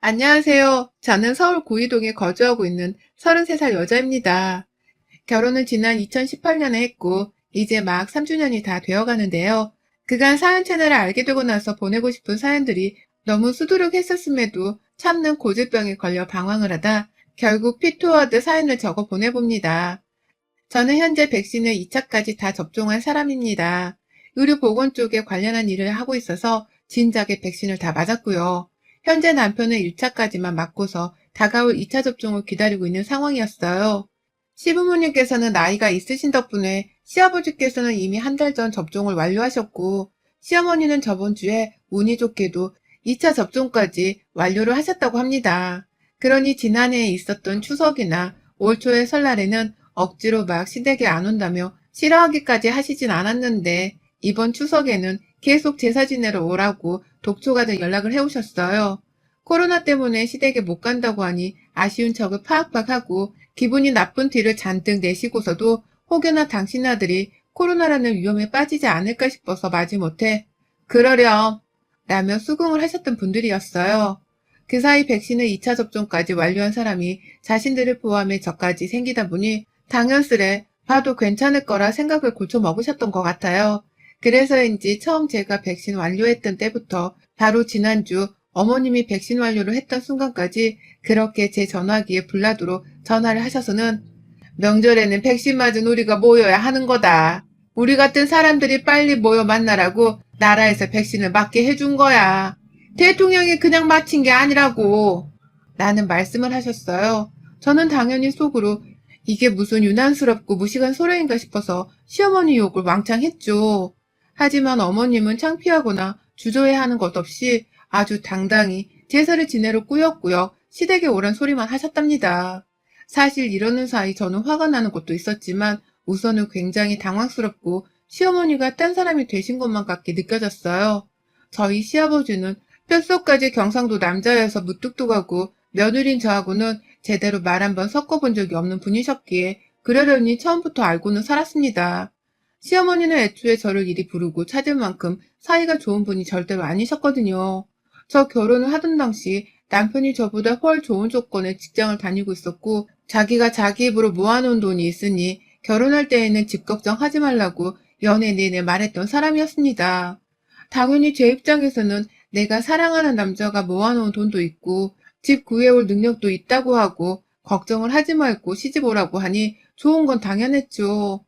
안녕하세요. 저는 서울 구이동에 거주하고 있는 33살 여자입니다. 결혼은 지난 2018년에 했고, 이제 막 3주년이 다 되어 가는데요. 그간 사연 채널을 알게 되고 나서 보내고 싶은 사연들이 너무 수두룩했었음에도 참는 고질병에 걸려 방황을 하다 결국 피토워드 사연을 적어 보내봅니다. 저는 현재 백신을 2차까지 다 접종한 사람입니다. 의료보건 쪽에 관련한 일을 하고 있어서 진작에 백신을 다 맞았고요. 현재 남편은 1차까지만 맞고서 다가올 2차 접종을 기다리고 있는 상황이었어요. 시부모님께서는 나이가 있으신 덕분에 시아버지께서는 이미 한 달 전 접종을 완료하셨고, 시어머니는 저번 주에 운이 좋게도 2차 접종까지 완료를 하셨다고 합니다. 그러니 지난해에 있었던 추석이나 올 초의 설날에는 억지로 막 시댁에 안 온다며 싫어하기까지 하시진 않았는데 이번 추석에는 계속 제사 지내러 오라고 독초가든 연락을 해오셨어요. 코로나 때문에 시댁에 못 간다고 하니 아쉬운 척을 파악팍 하고 기분이 나쁜 티를 잔뜩 내시고서도 혹여나 당신 아들이 코로나라는 위험에 빠지지 않을까 싶어서 마지못해 그러렴 라며 수긍을 하셨던 분들이었어요. 그 사이 백신을 2차 접종까지 완료한 사람이 자신들을 포함해 저까지 생기다 보니 당연스레 봐도 괜찮을 거라 생각을 고쳐 먹으셨던 것 같아요. 그래서인지 처음 제가 백신 완료했던 때부터 바로 지난주 어머님이 백신 완료를 했던 순간까지 그렇게 제 전화기에 불나도록 전화를 하셔서는 명절에는 백신 맞은 우리가 모여야 하는 거다. 우리 같은 사람들이 빨리 모여 만나라고 나라에서 백신을 맞게 해준 거야. 대통령이 그냥 마친 게 아니라고. 라는 말씀을 하셨어요. 저는 당연히 속으로 이게 무슨 유난스럽고 무식한 소리인가 싶어서 시어머니 욕을 왕창 했죠. 하지만 어머님은 창피하거나 주저해하는 것 없이 아주 당당히 제사를 지내러 꾸역꾸역 시댁에 오란 소리만 하셨답니다. 사실 이러는 사이 저는 화가 나는 것도 있었지만 우선은 굉장히 당황스럽고 시어머니가 딴 사람이 되신 것만 같게 느껴졌어요. 저희 시아버지는 뼛속까지 경상도 남자여서 무뚝뚝하고 며느린 저하고는 제대로 말 한 번 섞어본 적이 없는 분이셨기에 그러려니 처음부터 알고는 살았습니다. 시어머니는 애초에 저를 이리 부르고 찾을 만큼 사이가 좋은 분이 절대로 아니셨거든요. 저 결혼을 하던 당시 남편이 저보다 훨 좋은 조건의 직장을 다니고 있었고 자기가 자기 입으로 모아놓은 돈이 있으니 결혼할 때에는 집 걱정하지 말라고 연애 내내 말했던 사람이었습니다. 당연히 제 입장에서는 내가 사랑하는 남자가 모아놓은 돈도 있고 집 구해올 능력도 있다고 하고 걱정을 하지 말고 시집 오라고 하니 좋은 건 당연했죠.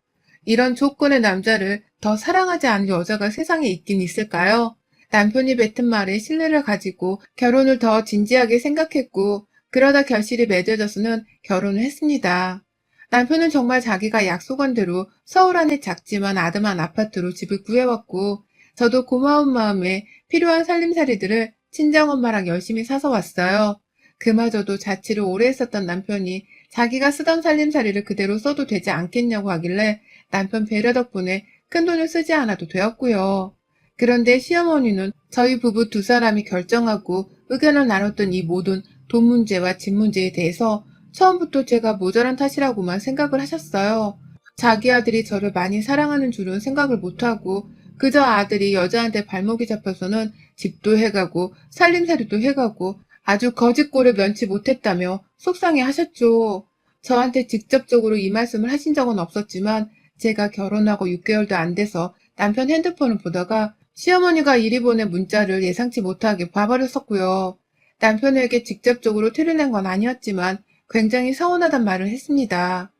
이런 조건의 남자를 더 사랑하지 않은 여자가 세상에 있긴 있을까요? 남편이 뱉은 말에 신뢰를 가지고 결혼을 더 진지하게 생각했고 그러다 결실이 맺어져서는 결혼을 했습니다. 남편은 정말 자기가 약속한 대로 서울 안에 작지만 아담한 아파트로 집을 구해왔고 저도 고마운 마음에 필요한 살림살이들을 친정엄마랑 열심히 사서 왔어요. 그마저도 자취를 오래 했었던 남편이 자기가 쓰던 살림살이를 그대로 써도 되지 않겠냐고 하길래 남편 배려 덕분에 큰돈을 쓰지 않아도 되었고요. 그런데 시어머니는 저희 부부 두 사람이 결정하고 의견을 나눴던 이 모든 돈 문제와 집 문제에 대해서 처음부터 제가 모자란 탓이라고만 생각을 하셨어요. 자기 아들이 저를 많이 사랑하는 줄은 생각을 못하고 그저 아들이 여자한테 발목이 잡혀서는 집도 해가고 살림살이도 해가고 아주 거짓골을 면치 못했다며 속상해 하셨죠. 저한테 직접적으로 이 말씀을 하신 적은 없었지만 제가 결혼하고 6개월도 안 돼서 남편 핸드폰을 보다가 시어머니가 이리 보낸 문자를 예상치 못하게 봐버렸었고요. 남편에게 직접적으로 티를 낸 건 아니었지만 굉장히 서운하단 말을 했습니다.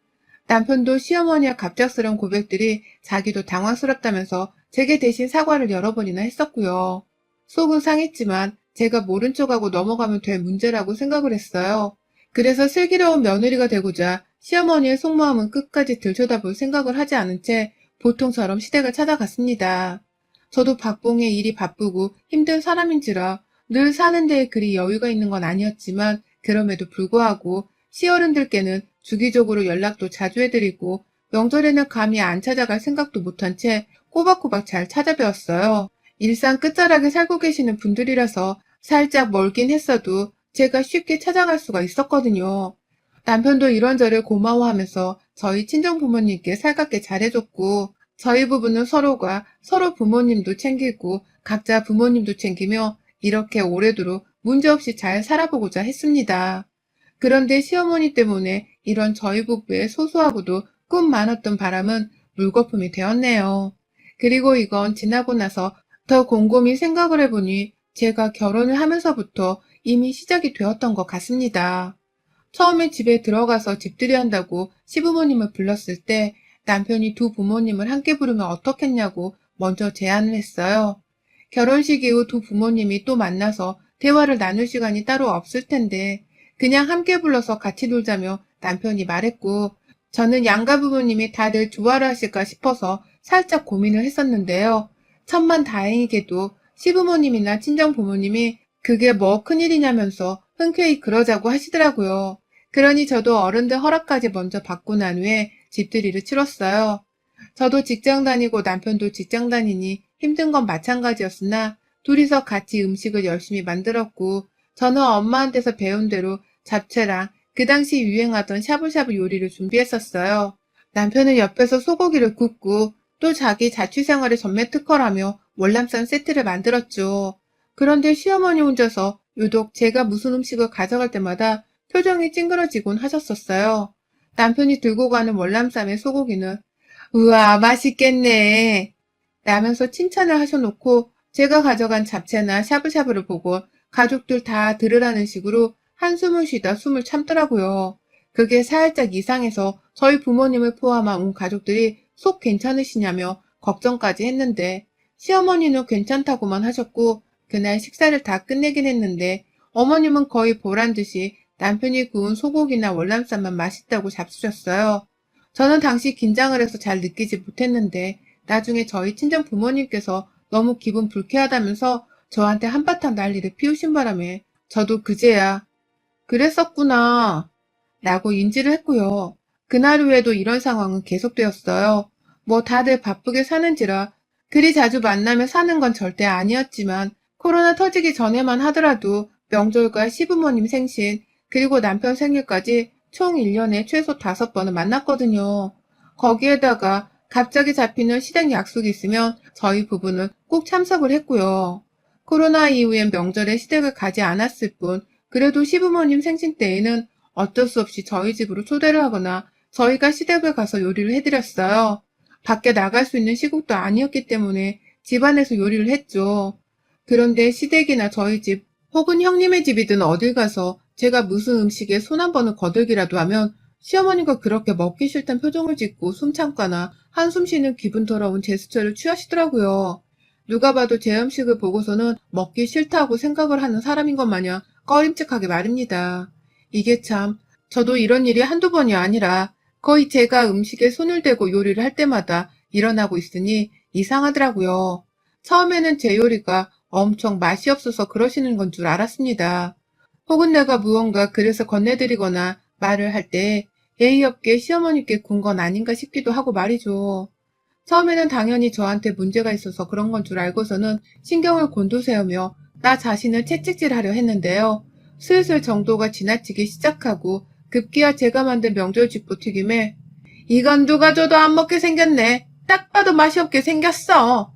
남편도 시어머니의 갑작스러운 고백들이 자기도 당황스럽다면서 제게 대신 사과를 여러 번이나 했었고요. 속은 상했지만 제가 모른 척하고 넘어가면 될 문제라고 생각을 했어요. 그래서 슬기로운 며느리가 되고자 시어머니의 속마음은 끝까지 들여다볼 생각을 하지 않은 채 보통처럼 시댁을 찾아갔습니다. 저도 박봉의 일이 바쁘고 힘든 사람인지라 늘 사는 데에 그리 여유가 있는 건 아니었지만 그럼에도 불구하고 시어른들께는 주기적으로 연락도 자주 해드리고 명절에는 감히 안 찾아갈 생각도 못한 채 꼬박꼬박 잘 찾아뵈었어요. 일상 끝자락에 살고 계시는 분들이라서 살짝 멀긴 했어도 제가 쉽게 찾아갈 수가 있었거든요. 남편도 이런저런 고마워하면서 저희 친정 부모님께 살갑게 잘해줬고 저희 부부는 서로가 서로 부모님도 챙기고 각자 부모님도 챙기며 이렇게 오래도록 문제없이 잘 살아보고자 했습니다. 그런데 시어머니 때문에 이런 저희 부부의 소소하고도 꿈 많았던 바람은 물거품이 되었네요. 그리고 이건 지나고 나서 더 곰곰이 생각을 해보니 제가 결혼을 하면서부터 이미 시작이 되었던 것 같습니다. 처음에 집에 들어가서 집들이 한다고 시부모님을 불렀을 때 남편이 두 부모님을 함께 부르면 어떻겠냐고 먼저 제안을 했어요. 결혼식 이후 두 부모님이 또 만나서 대화를 나눌 시간이 따로 없을 텐데 그냥 함께 불러서 같이 놀자며 남편이 말했고 저는 양가 부모님이 다들 좋아를 하실까 싶어서 살짝 고민을 했었는데요. 천만 다행이게도 시부모님이나 친정 부모님이 그게 뭐 큰일이냐면서 흔쾌히 그러자고 하시더라고요. 그러니 저도 어른들 허락까지 먼저 받고 난 후에 집들이를 치렀어요. 저도 직장 다니고 남편도 직장 다니니 힘든 건 마찬가지였으나 둘이서 같이 음식을 열심히 만들었고 저는 엄마한테서 배운 대로 잡채랑 그 당시 유행하던 샤브샤브 요리를 준비했었어요. 남편은 옆에서 소고기를 굽고 또 자기 자취생활의 전매 특허라며 월남쌈 세트를 만들었죠. 그런데 시어머니 혼자서 유독 제가 무슨 음식을 가져갈 때마다 표정이 찡그러지곤 하셨었어요. 남편이 들고 가는 월남쌈의 소고기는 우와 맛있겠네 라면서 칭찬을 하셔놓고 제가 가져간 잡채나 샤브샤브를 보고 가족들 다 들으라는 식으로 한숨을 쉬다 숨을 참더라고요. 그게 살짝 이상해서 저희 부모님을 포함한 온 가족들이 속 괜찮으시냐며 걱정까지 했는데 시어머니는 괜찮다고만 하셨고 그날 식사를 다 끝내긴 했는데 어머님은 거의 보란듯이 남편이 구운 소고기나 월남쌈만 맛있다고 잡수셨어요. 저는 당시 긴장을 해서 잘 느끼지 못했는데 나중에 저희 친정 부모님께서 너무 기분 불쾌하다면서 저한테 한바탕 난리를 피우신 바람에 저도 그제야 그랬었구나 라고 인지를 했고요. 그날 후에도 이런 상황은 계속되었어요. 뭐 다들 바쁘게 사는지라 그리 자주 만나며 사는 건 절대 아니었지만 코로나 터지기 전에만 하더라도 명절과 시부모님 생신 그리고 남편 생일까지 총 1년에 최소 5번은 만났거든요. 거기에다가 갑자기 잡히는 시댁 약속이 있으면 저희 부부는 꼭 참석을 했고요. 코로나 이후엔 명절에 시댁을 가지 않았을 뿐 그래도 시부모님 생신 때에는 어쩔 수 없이 저희 집으로 초대를 하거나 저희가 시댁을 가서 요리를 해드렸어요. 밖에 나갈 수 있는 시국도 아니었기 때문에 집안에서 요리를 했죠. 그런데 시댁이나 저희 집 혹은 형님의 집이든 어딜 가서 제가 무슨 음식에 손 한 번을 거들기라도 하면 시어머니가 그렇게 먹기 싫단 표정을 짓고 숨 참거나 한숨 쉬는 기분 더러운 제스처를 취하시더라고요. 누가 봐도 제 음식을 보고서는 먹기 싫다고 생각을 하는 사람인 것 마냥 꺼림칙하게 말입니다. 이게 참 저도 이런 일이 한두 번이 아니라 거의 제가 음식에 손을 대고 요리를 할 때마다 일어나고 있으니 이상하더라고요. 처음에는 제 요리가 엄청 맛이 없어서 그러시는 건 줄 알았습니다. 혹은 내가 무언가 그래서 건네드리거나 말을 할 때 예의 없게 시어머니께 군 건 아닌가 싶기도 하고 말이죠. 처음에는 당연히 저한테 문제가 있어서 그런 건 줄 알고서는 신경을 곤두세우며 나 자신을 채찍질하려 했는데요. 슬슬 정도가 지나치기 시작하고 급기야 제가 만든 명절 쥐포튀김에 이건 누가 줘도 안 먹게 생겼네. 딱 봐도 맛이 없게 생겼어.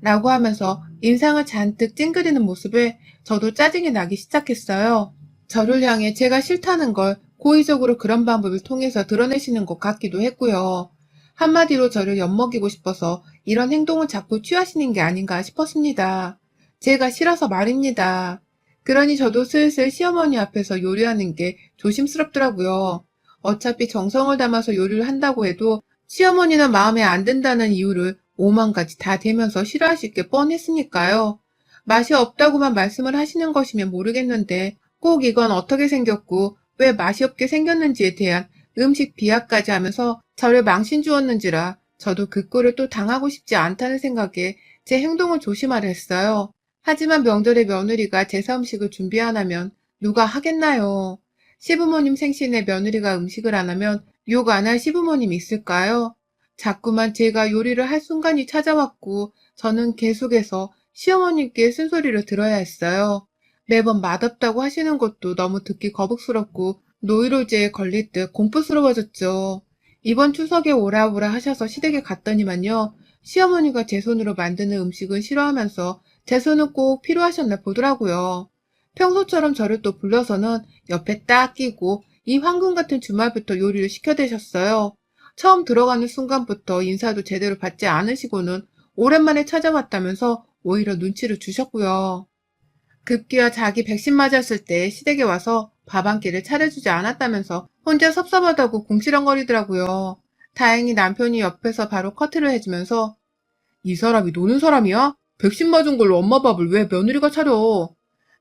라고 하면서 인상을 잔뜩 찡그리는 모습에 저도 짜증이 나기 시작했어요. 저를 향해 제가 싫다는 걸 고의적으로 그런 방법을 통해서 드러내시는 것 같기도 했고요. 한마디로 저를 엿먹이고 싶어서 이런 행동을 자꾸 취하시는 게 아닌가 싶었습니다. 제가 싫어서 말입니다. 그러니 저도 슬슬 시어머니 앞에서 요리하는 게 조심스럽더라고요. 어차피 정성을 담아서 요리를 한다고 해도 시어머니는 마음에 안 든다는 이유를 5만 가지 다 대면서 싫어하실 게 뻔했으니까요. 맛이 없다고만 말씀을 하시는 것이면 모르겠는데 꼭 이건 어떻게 생겼고 왜 맛이 없게 생겼는지에 대한 음식 비하까지 하면서 저를 망신 주었는지라 저도 그 꼴을 또 당하고 싶지 않다는 생각에 제 행동을 조심하려 했어요. 하지만 명절에 며느리가 제사 음식을 준비 안 하면 누가 하겠나요? 시부모님 생신에 며느리가 음식을 안 하면 욕 안 할 시부모님이 있을까요? 자꾸만 제가 요리를 할 순간이 찾아왔고 저는 계속해서 시어머님께 쓴소리를 들어야 했어요. 매번 맛없다고 하시는 것도 너무 듣기 거북스럽고 노이로제에 걸릴 듯 공포스러워졌죠. 이번 추석에 오라오라 하셔서 시댁에 갔더니만요. 시어머니가 제 손으로 만드는 음식은 싫어하면서 제 손은 꼭 필요하셨나 보더라고요. 평소처럼 저를 또 불러서는 옆에 딱 끼고 이 황금 같은 주말부터 요리를 시켜대셨어요. 처음 들어가는 순간부터 인사도 제대로 받지 않으시고는 오랜만에 찾아왔다면서 오히려 눈치를 주셨고요. 급기야 자기 백신 맞았을 때 시댁에 와서 밥 한 끼를 차려주지 않았다면서 혼자 섭섭하다고 궁시렁거리더라고요. 다행히 남편이 옆에서 바로 커트를 해주면서 이 사람이 노는 사람이야? 백신 맞은 걸로 엄마 밥을 왜 며느리가 차려?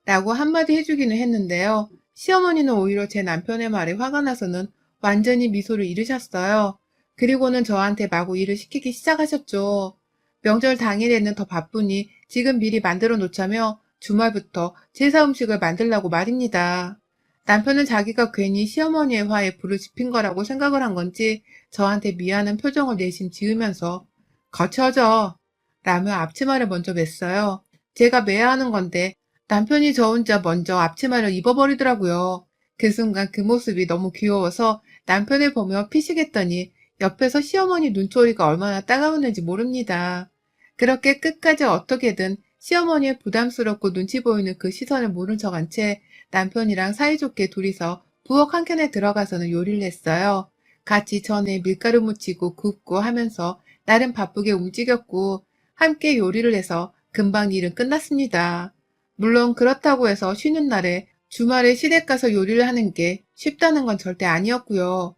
라고 한마디 해주기는 했는데요. 시어머니는 오히려 제 남편의 말에 화가 나서는 완전히 미소를 잃으셨어요. 그리고는 저한테 마구 일을 시키기 시작하셨죠. 명절 당일에는 더 바쁘니 지금 미리 만들어 놓자며 주말부터 제사 음식을 만들라고 말입니다. 남편은 자기가 괜히 시어머니의 화에 불을 지핀 거라고 생각을 한 건지 저한테 미안한 표정을 내심 지으면서 같이 하자 라며 앞치마를 먼저 맸어요. 제가 매야 하는 건데 남편이 저 혼자 먼저 앞치마를 입어버리더라고요. 그 순간 그 모습이 너무 귀여워서 남편을 보며 피식했더니 옆에서 시어머니 눈초리가 얼마나 따가웠는지 모릅니다. 그렇게 끝까지 어떻게든 시어머니의 부담스럽고 눈치 보이는 그 시선을 모른 척한 채 남편이랑 사이좋게 둘이서 부엌 한 켠에 들어가서는 요리를 했어요. 같이 전에 밀가루 묻히고 굽고 하면서 나름 바쁘게 움직였고 함께 요리를 해서 금방 일은 끝났습니다. 물론 그렇다고 해서 쉬는 날에 주말에 시댁 가서 요리를 하는 게 쉽다는 건 절대 아니었고요.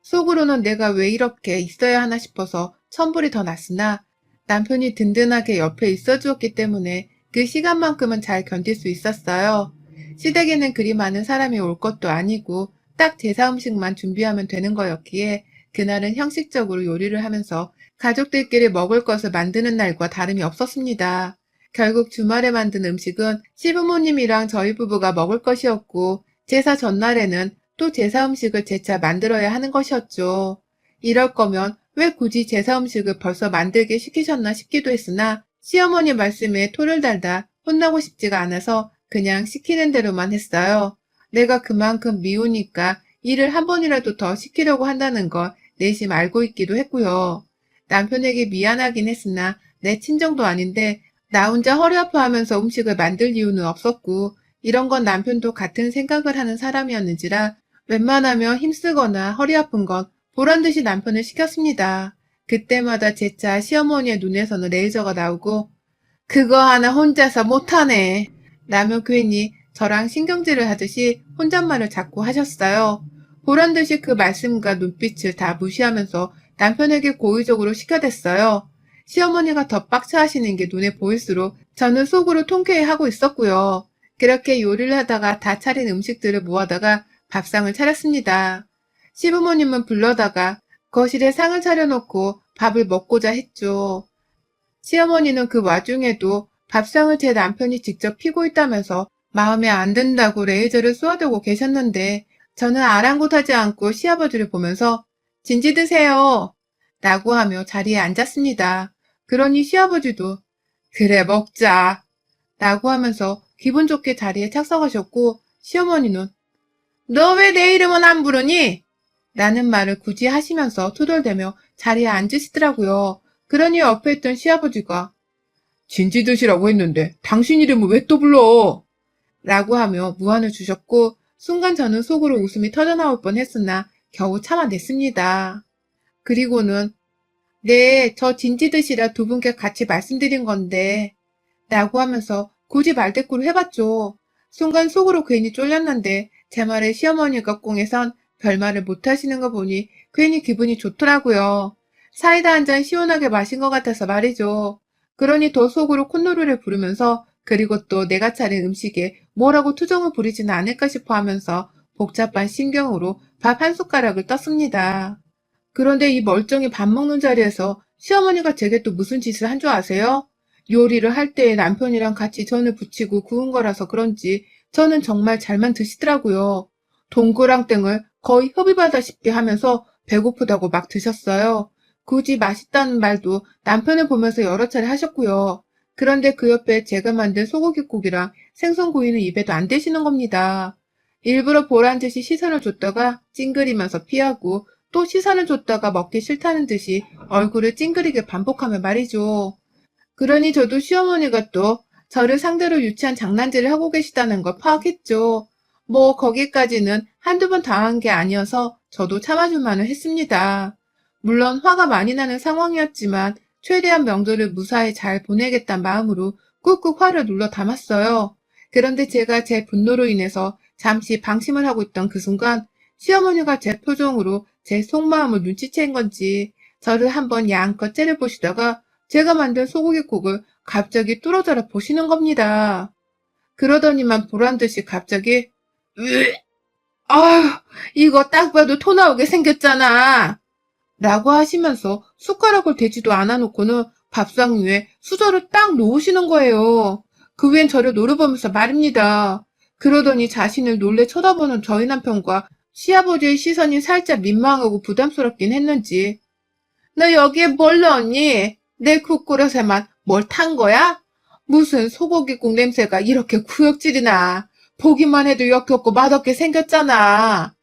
속으로는 내가 왜 이렇게 있어야 하나 싶어서 천불이 더 났으나 남편이 든든하게 옆에 있어 주었기 때문에 그 시간만큼은 잘 견딜 수 있었어요. 시댁에는 그리 많은 사람이 올 것도 아니고 딱 제사 음식만 준비하면 되는 거였기에 그날은 형식적으로 요리를 하면서 가족들끼리 먹을 것을 만드는 날과 다름이 없었습니다. 결국 주말에 만든 음식은 시부모님이랑 저희 부부가 먹을 것이었고 제사 전날에는 또 제사 음식을 재차 만들어야 하는 것이었죠. 이럴 거면 왜 굳이 제사 음식을 벌써 만들게 시키셨나 싶기도 했으나 시어머니 말씀에 토를 달다 혼나고 싶지가 않아서 그냥 시키는 대로만 했어요. 내가 그만큼 미우니까 일을 한 번이라도 더 시키려고 한다는 걸 내심 알고 있기도 했고요. 남편에게 미안하긴 했으나 내 친정도 아닌데 나 혼자 허리 아파하면서 음식을 만들 이유는 없었고 이런 건 남편도 같은 생각을 하는 사람이었는지라 웬만하면 힘쓰거나 허리 아픈 건 보란듯이 남편을 시켰습니다. 그때마다 재차 시어머니의 눈에서는 레이저가 나오고 그거 하나 혼자서 못하네 라며 괜히 저랑 신경질을 하듯이 혼잣말을 자꾸 하셨어요. 보란듯이 그 말씀과 눈빛을 다 무시하면서 남편에게 고의적으로 시켜댔어요. 시어머니가 더 빡쳐하시는 게 눈에 보일수록 저는 속으로 통쾌해하고 있었고요. 그렇게 요리를 하다가 다 차린 음식들을 모아다가 밥상을 차렸습니다. 시부모님은 불러다가 거실에 상을 차려놓고 밥을 먹고자 했죠. 시어머니는 그 와중에도 밥상을 제 남편이 직접 피고 있다면서 마음에 안 든다고 레이저를 쏘아대고 계셨는데 저는 아랑곳하지 않고 시아버지를 보면서 진지 드세요 라고 하며 자리에 앉았습니다. 그러니 시아버지도 그래 먹자 라고 하면서 기분 좋게 자리에 착석하셨고 시어머니는 너 왜 내 이름은 안 부르니? 라는 말을 굳이 하시면서 투덜대며 자리에 앉으시더라고요. 그러니 옆에 있던 시아버지가 진지 드시라고 했는데 당신 이름을 왜 또 불러? 라고 하며 무안을 주셨고 순간 저는 속으로 웃음이 터져나올 뻔했으나 겨우 참아냈습니다. 그리고는 네, 저 진지 드시라 두 분께 같이 말씀드린 건데 라고 하면서 굳이 말대꾸를 해봤죠. 순간 속으로 괜히 쫄렸는데 제 말에 시어머니가 꽁에선 별말을 못하시는 거 보니 괜히 기분이 좋더라고요. 사이다 한 잔 시원하게 마신 것 같아서 말이죠. 그러니 더 속으로 콧노래를 부르면서 그리고 또 내가 차린 음식에 뭐라고 투정을 부리지는 않을까 싶어 하면서 복잡한 심경으로 밥 한 숟가락을 떴습니다. 그런데 이 멀쩡히 밥 먹는 자리에서 시어머니가 제게 또 무슨 짓을 한 줄 아세요? 요리를 할 때 남편이랑 같이 전을 부치고 구운 거라서 그런지 저는 정말 잘만 드시더라고요. 동그랑땡을 거의 흡입하다시피 하면서 배고프다고 막 드셨어요. 굳이 맛있다는 말도 남편을 보면서 여러 차례 하셨고요. 그런데 그 옆에 제가 만든 소고기국이랑 생선구이는 입에도 안 대시는 겁니다. 일부러 보란 듯이 시선을 줬다가 찡그리면서 피하고 또 시선을 줬다가 먹기 싫다는 듯이 얼굴을 찡그리게 반복하며 말이죠. 그러니 저도 시어머니가 또 저를 상대로 유치한 장난질을 하고 계시다는 걸 파악했죠. 뭐 거기까지는 한두 번 당한 게 아니어서 저도 참아줄만은 했습니다. 물론 화가 많이 나는 상황이었지만 최대한 명절을 무사히 잘 보내겠다는 마음으로 꾹꾹 화를 눌러 담았어요. 그런데 제가 제 분노로 인해서 잠시 방심을 하고 있던 그 순간 시어머니가 제 표정으로 제 속마음을 눈치챈 건지 저를 한번 양껏 째려보시다가 제가 만든 소고기국을 갑자기 뚫어져라 보시는 겁니다. 그러더니만 보란듯이 갑자기 으, 아휴 이거 딱 봐도 토 나오게 생겼잖아 라고 하시면서 숟가락을 대지도 않아 놓고는 밥상 위에 수저를 딱 놓으시는 거예요. 그 후엔 저를 노려보면서 말입니다. 그러더니 자신을 놀래 쳐다보는 저희 남편과 시아버지의 시선이 살짝 민망하고 부담스럽긴 했는지 너 여기에 뭘 넣었니? 내 국그릇에만 뭘 탄 거야? 무슨 소고기국 냄새가 이렇게 구역질이 나. 보기만 해도 역겹고 맛없게 생겼잖아.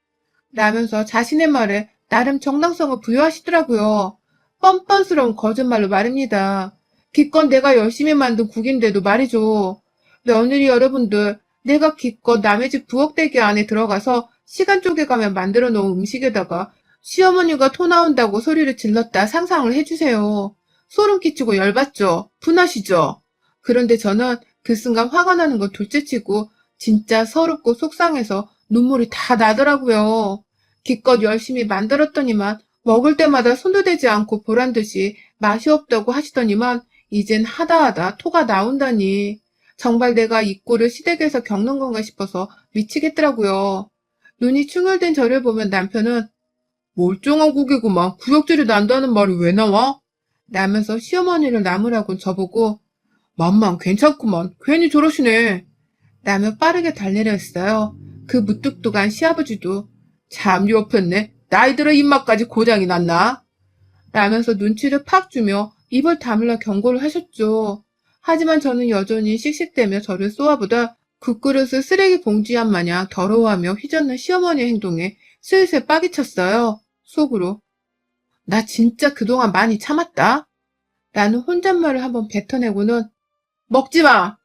라면서 자신의 말에 나름 정당성을 부여하시더라고요. 뻔뻔스러운 거짓말로 말입니다. 기껏 내가 열심히 만든 국인데도 말이죠. 며느리 여러분들, 내가 기껏 남의 집 부엌대기 안에 들어가서 시간 쪼개가며 만들어 놓은 음식에다가 시어머니가 토 나온다고 소리를 질렀다 상상을 해주세요. 소름 끼치고 열받죠? 분하시죠? 그런데 저는 그 순간 화가 나는 건 둘째치고 진짜 서럽고 속상해서 눈물이 다 나더라고요. 기껏 열심히 만들었더니만 먹을 때마다 손도 대지 않고 보란듯이 맛이 없다고 하시더니만 이젠 하다하다 토가 나온다니. 정말 내가 이 꼴을 시댁에서 겪는 건가 싶어서 미치겠더라고요. 눈이 충혈된 저를 보면 남편은 멀쩡한 고개구만 구역질이 난다는 말이 왜 나와? 라면서 시어머니를 나무라고 저보고 맘만 괜찮구만 괜히 저러시네 라며 빠르게 달래려 했어요. 그 무뚝뚝한 시아버지도 참 옆였네 나이 들어 입맛까지 고장이 났나? 라면서 눈치를 팍 주며 입을 다물라 경고를 하셨죠. 하지만 저는 여전히 씩씩대며 저를 쏘아보다 국그릇을 쓰레기 봉지한 마냥 더러워하며 휘젓는 시어머니의 행동에 슬슬 빡이 쳤어요. 속으로 나 진짜 그동안 많이 참았다. 라는 혼잣말을 한번 뱉어내고는 먹지 마!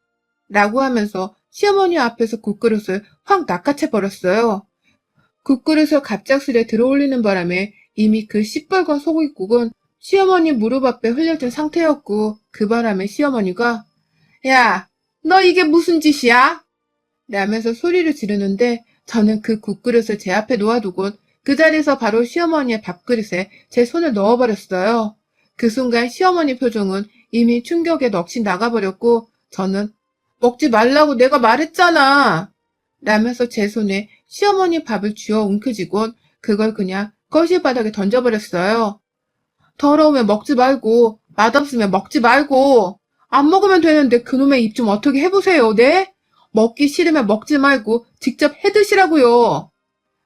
라고 하면서 시어머니 앞에서 국그릇을 확 낚아채 버렸어요. 국그릇을 갑작스레 들어올리는 바람에 이미 그 시뻘건 소고기국은 시어머니 무릎 앞에 흘려진 상태였고 그 바람에 시어머니가 야, 너 이게 무슨 짓이야? 라면서 소리를 지르는데 저는 그 국그릇을 제 앞에 놓아두곤 그 자리에서 바로 시어머니의 밥그릇에 제 손을 넣어버렸어요. 그 순간 시어머니 표정은 이미 충격에 넋이 나가버렸고 저는 먹지 말라고 내가 말했잖아. 라면서 제 손에 시어머니 밥을 쥐어 움켜쥐곤 그걸 그냥 거실 바닥에 던져버렸어요. 더러우면 먹지 말고 맛없으면 먹지 말고 안 먹으면 되는데 그놈의 입 좀 어떻게 해보세요, 네? 먹기 싫으면 먹지 말고 직접 해드시라고요.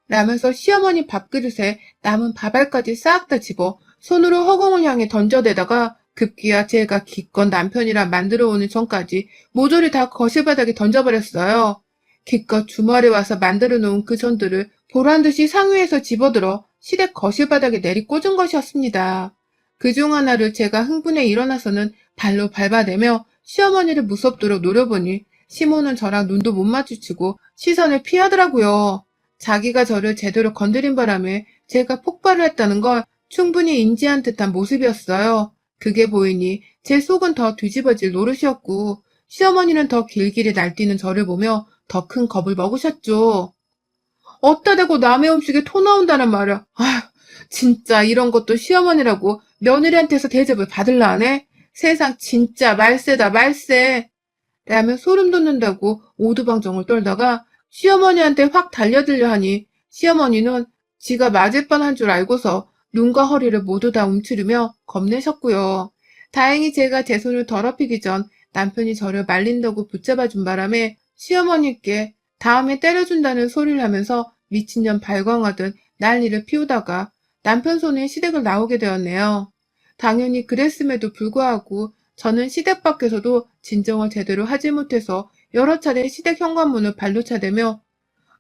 라면서 시어머니 밥그릇에 남은 밥알까지 싹 다 집어 손으로 허공을 향해 던져대다가 급기야 제가 기껏 남편이랑 만들어 오는 전까지 모조리 다 거실 바닥에 던져버렸어요. 기껏 주말에 와서 만들어 놓은 그 전들을 보란듯이 상위에서 집어들어 시댁 거실 바닥에 내리 꽂은 것이었습니다. 그중 하나를 제가 흥분해 일어나서는 발로 밟아내며 시어머니를 무섭도록 노려보니 시모는 저랑 눈도 못 마주치고 시선을 피하더라고요. 자기가 저를 제대로 건드린 바람에 제가 폭발을 했다는 걸 충분히 인지한 듯한 모습이었어요. 그게 보이니 제 속은 더 뒤집어질 노릇이었고 시어머니는 더 길길이 날뛰는 저를 보며 더 큰 겁을 먹으셨죠. 어따 대고 남의 음식에 토 나온다는 말이야. 아휴, 진짜 이런 것도 시어머니라고 며느리한테서 대접을 받을라 하네? 세상 진짜 말세다 말세. 라며 소름 돋는다고 오두방정을 떨다가 시어머니한테 확 달려들려 하니 시어머니는 지가 맞을 뻔한 줄 알고서 눈과 허리를 모두 다 움츠리며 겁내셨고요. 다행히 제가 제 손을 더럽히기 전 남편이 저를 말린다고 붙잡아준 바람에 시어머니께 다음에 때려준다는 소리를 하면서 미친년 발광하듯 난리를 피우다가 남편 손에 시댁을 나오게 되었네요. 당연히 그랬음에도 불구하고 저는 시댁 밖에서도 진정을 제대로 하지 못해서 여러 차례 시댁 현관문을 발로 차대며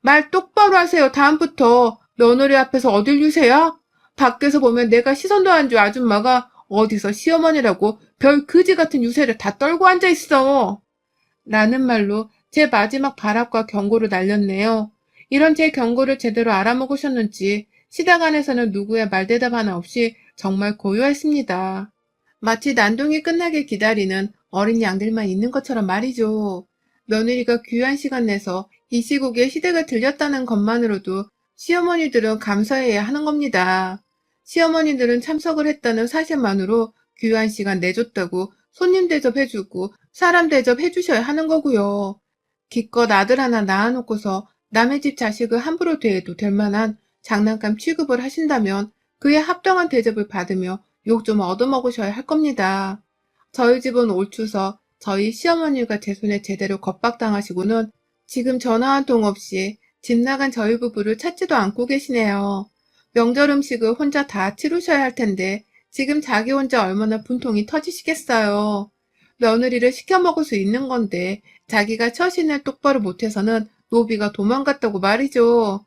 말 똑바로 하세요. 다음부터 며느리 앞에서 어딜 유세야? 밖에서 보면 내가 시선도 안 줘 아줌마가 어디서 시어머니라고 별 그지 같은 유세를 다 떨고 앉아있어. 라는 말로 제 마지막 발악과 경고를 날렸네요. 이런 제 경고를 제대로 알아먹으셨는지 시댁 안에서는 누구의 말대답 하나 없이 정말 고요했습니다. 마치 난동이 끝나길 기다리는 어린 양들만 있는 것처럼 말이죠. 며느리가 귀한 시간 내서 이 시국에 시댁을 들렸다는 것만으로도 시어머니들은 감사해야 하는 겁니다. 시어머니들은 참석을 했다는 사실만으로 귀한 시간 내줬다고 손님 대접해주고 사람 대접해주셔야 하는 거고요. 기껏 아들 하나 낳아놓고서 남의 집 자식을 함부로 대해도 될 만한 장난감 취급을 하신다면 그에 합당한 대접을 받으며 욕 좀 얻어먹으셔야 할 겁니다. 저희 집은 올 추석 저희 시어머니가 제 손에 제대로 겁박당하시고는 지금 전화 한 통 없이 집 나간 저희 부부를 찾지도 않고 계시네요. 명절 음식을 혼자 다 치르셔야 할 텐데 지금 자기 혼자 얼마나 분통이 터지시겠어요. 며느리를 시켜 먹을 수 있는 건데 자기가 처신을 똑바로 못해서는 노비가 도망갔다고 말이죠.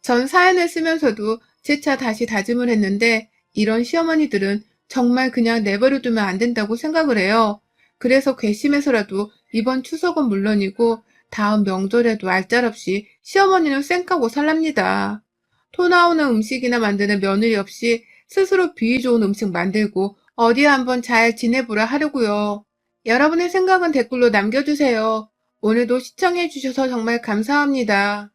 전 사연을 쓰면서도 재차 다시 다짐을 했는데 이런 시어머니들은 정말 그냥 내버려 두면 안 된다고 생각을 해요. 그래서 괘씸해서라도 이번 추석은 물론이고 다음 명절에도 알짤없이 시어머니는 쌩까고 살랍니다. 토 나오는 음식이나 만드는 며느리 없이 스스로 비위 좋은 음식 만들고 어디 한번 잘 지내보라 하려고요. 여러분의 생각은 댓글로 남겨주세요. 오늘도 시청해주셔서 정말 감사합니다.